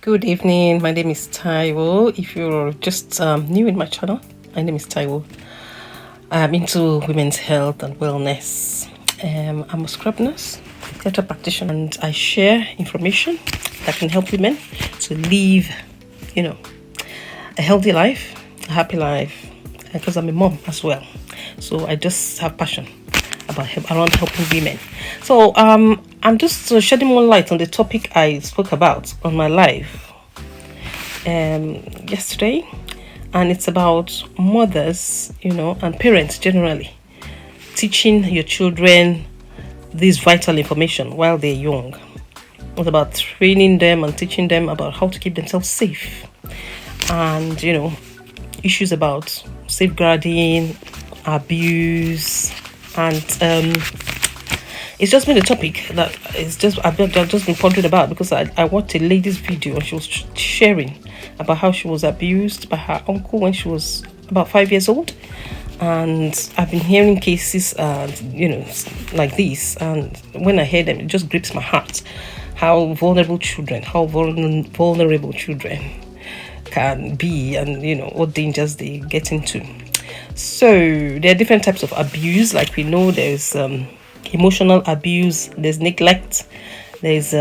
Good evening. My name is Taiwo. If you're just new in my channel, my name is Taiwo. I'm into women's health and wellness. I'm a scrub nurse, theatre practitioner, and I share information that can help women to live, a healthy life, a happy life. Because I'm a mom as well, so I just have passion around helping women. So I'm just shedding more light on the topic I spoke about on my live yesterday, and it's about mothers, and parents generally teaching your children this vital information while they're young. It's about training them and teaching them about how to keep themselves safe, and issues about safeguarding, abuse, and it's just been a topic that I've just been pondering about, because I watched a lady's video and she was sharing about how she was abused by her uncle when she was about 5 years old. And I've been hearing cases like this, and when I hear them, it just grips my heart. How vulnerable children can be, and what dangers they get into. So there are different types of abuse. Like we know, there's emotional abuse, there's neglect, there's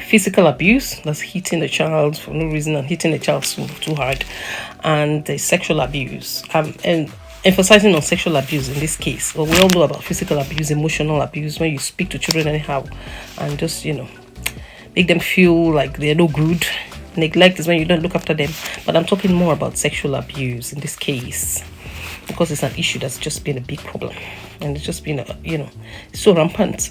physical abuse, that's hitting the child for no reason and hitting the child too hard, and there's sexual abuse. And emphasizing on sexual abuse in this case. Well, we all know about physical abuse, emotional abuse, when you speak to children anyhow and just make them feel like they're no good. Neglect is when you don't look after them, but I'm talking more about sexual abuse in this case, because it's an issue that's just been a big problem, and it's just been so rampant.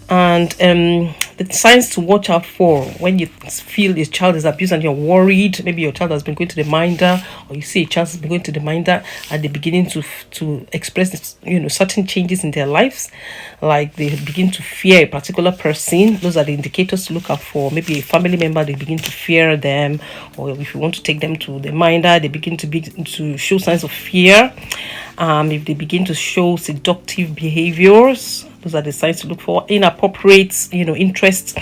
And the signs to watch out for when you feel your child is abused and you're worried. Maybe your child has been going to the minder, or you see a child has been going to the minder and they're beginning to express certain changes in their lives, like they begin to fear a particular person. Those are the indicators to look out for. Maybe a family member, they begin to fear them, or if you want to take them to the minder, they begin to show signs of fear. If they begin to show seductive behaviors, those are the signs to look for. Inappropriate, interests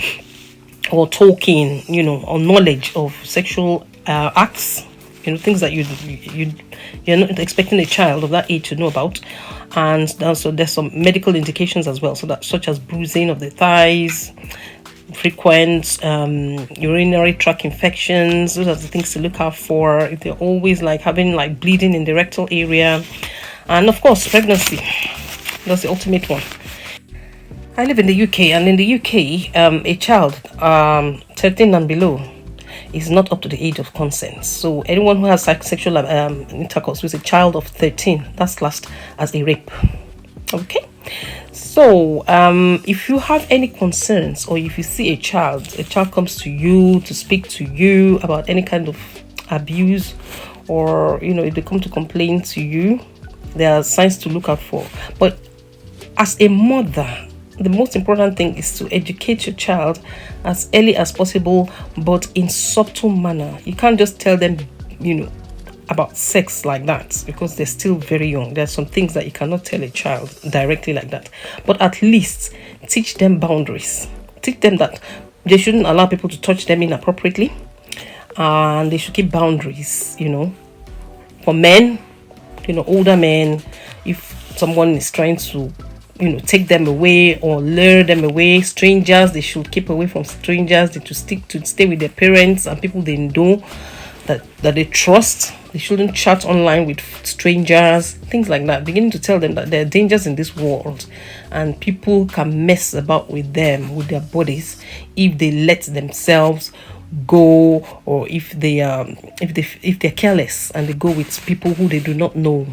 or talking, or knowledge of sexual acts, things that you're not expecting a child of that age to know about. And also there's some medical indications as well, so that such as bruising of the thighs, frequent urinary tract infections. Those are the things to look out for. If they're always having bleeding in the rectal area, and of course pregnancy, that's the ultimate one. I live in the UK, and in the UK, a child 13 and below is not up to the age of consent. So anyone who has sexual intercourse with a child of 13, that's classed as a rape. Okay. So if you have any concerns, or if you see a child comes to you to speak to you about any kind of abuse, or if they come to complain to you, there are signs to look out for. But as a mother, the most important thing is to educate your child as early as possible, but in subtle manner. You can't just tell them, about sex like that, because they're still very young. There are some things that you cannot tell a child directly like that. But at least teach them boundaries. Teach them that they shouldn't allow people to touch them inappropriately, and they should keep boundaries, for men, older men. If someone is trying to take them away or lure them away, strangers, they should keep away from strangers. They should stay with their parents and people they know that they trust. They shouldn't chat online with strangers, things like that. Beginning to tell them that there are dangers in this world, and people can mess about with them, with their bodies, if they let themselves go, or if they're careless and they go with people who they do not know.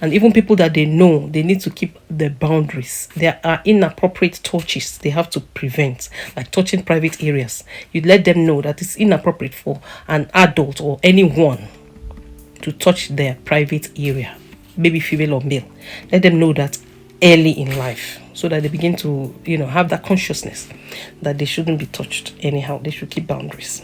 And even people that they know, they need to keep their boundaries. There are inappropriate touches they have to prevent, like touching private areas. You let them know that it's inappropriate for an adult or anyone to touch their private area, maybe female or male. Let them know that early in life, so that they begin to, have that consciousness that they shouldn't be touched anyhow. They should keep boundaries.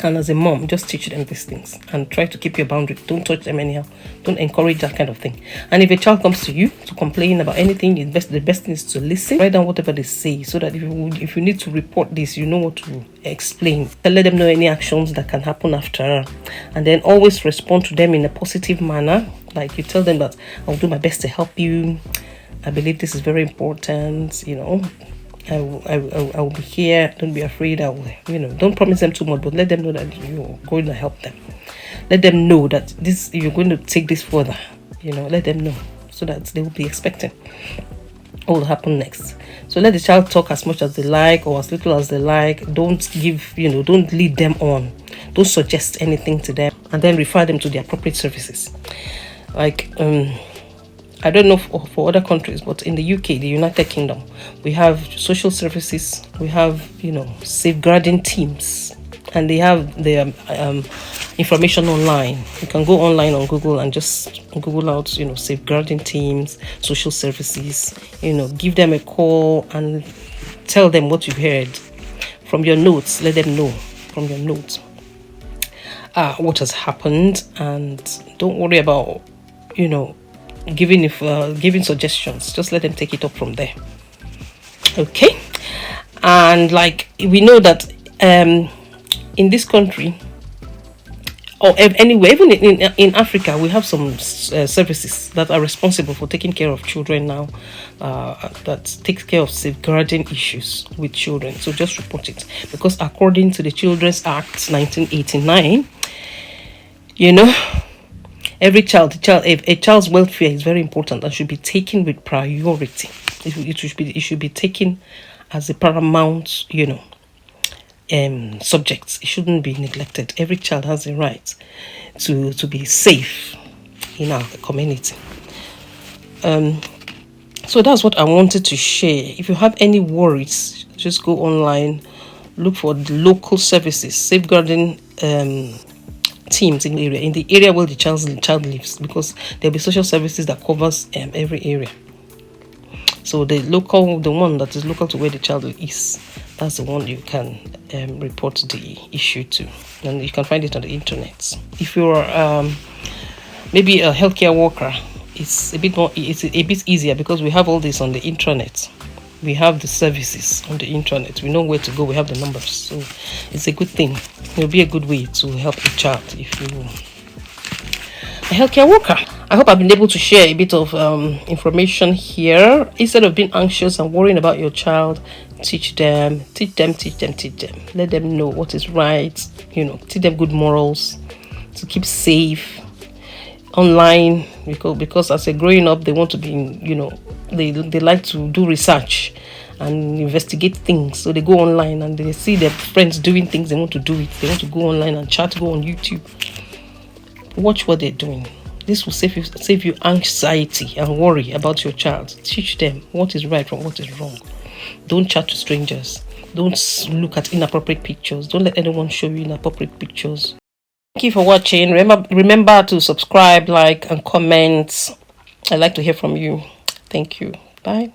And as a mom, just teach them these things and try to keep your boundary. Don't touch them anyhow. Don't encourage that kind of thing. And if a child comes to you to complain about anything, the best thing is to listen. Write down whatever they say, so that if you need to report this, you know what to explain. Let them know any actions that can happen after. And then always respond to them in a positive manner. Like you tell them that I'll do my best to help you. I believe this is very important, I will be here. Don't be afraid. Don't promise them too much, but let them know that you're going to help them. Let them know that you're going to take this further. Let them know, so that they will be expecting what will happen next. So let the child talk as much as they like or as little as they like. Don't lead them on. Don't suggest anything to them, and then refer them to the appropriate services. Like, I don't know for other countries, but in the UK, the United Kingdom, we have social services, we have, safeguarding teams, and they have the information online. You can go online on Google and just Google out, safeguarding teams, social services, give them a call and tell them what you've heard from your notes. Let them know from your notes what has happened, and don't worry about, giving suggestions. Just let them take it up from there. Okay. And like we know that in this country, or anywhere, even in Africa, we have some services that are responsible for taking care of children now, that takes care of safeguarding issues with children. So just report it, because according to the Children's Act 1989, a child's welfare is very important and should be taken with priority. It should be taken as a paramount, subject. It shouldn't be neglected. Every child has a right to be safe in our community. So that's what I wanted to share. If you have any worries, just go online, look for the local services, safeguarding teams in the area where the child lives, because there'll be social services that covers every area. So the one that is local to where the child is, that's the one you can report the issue to, and you can find it on the internet. If you're maybe a healthcare worker, it's a bit easier, because we have all this on the internet. We have the services on the internet. We know where to go. We have the numbers. So it's a good thing. It'll be a good way to help the child if you're a healthcare worker. I hope I've been able to share a bit of information here. Instead of being anxious and worrying about your child, teach them. Let them know what is right. Teach them good morals to keep safe online, because as they're growing up, they want to be they like to do research and investigate things. So they go online and they see their friends doing things, they want to do it. They want to go online and chat, go on YouTube, watch what they're doing. This will save you anxiety and worry about your child. Teach them what is right from what is wrong. Don't chat to strangers. Don't look at inappropriate pictures. Don't let anyone show you inappropriate pictures. Thank you for watching. Remember to subscribe, like, and comment. I'd like to hear from you. Thank you. Bye.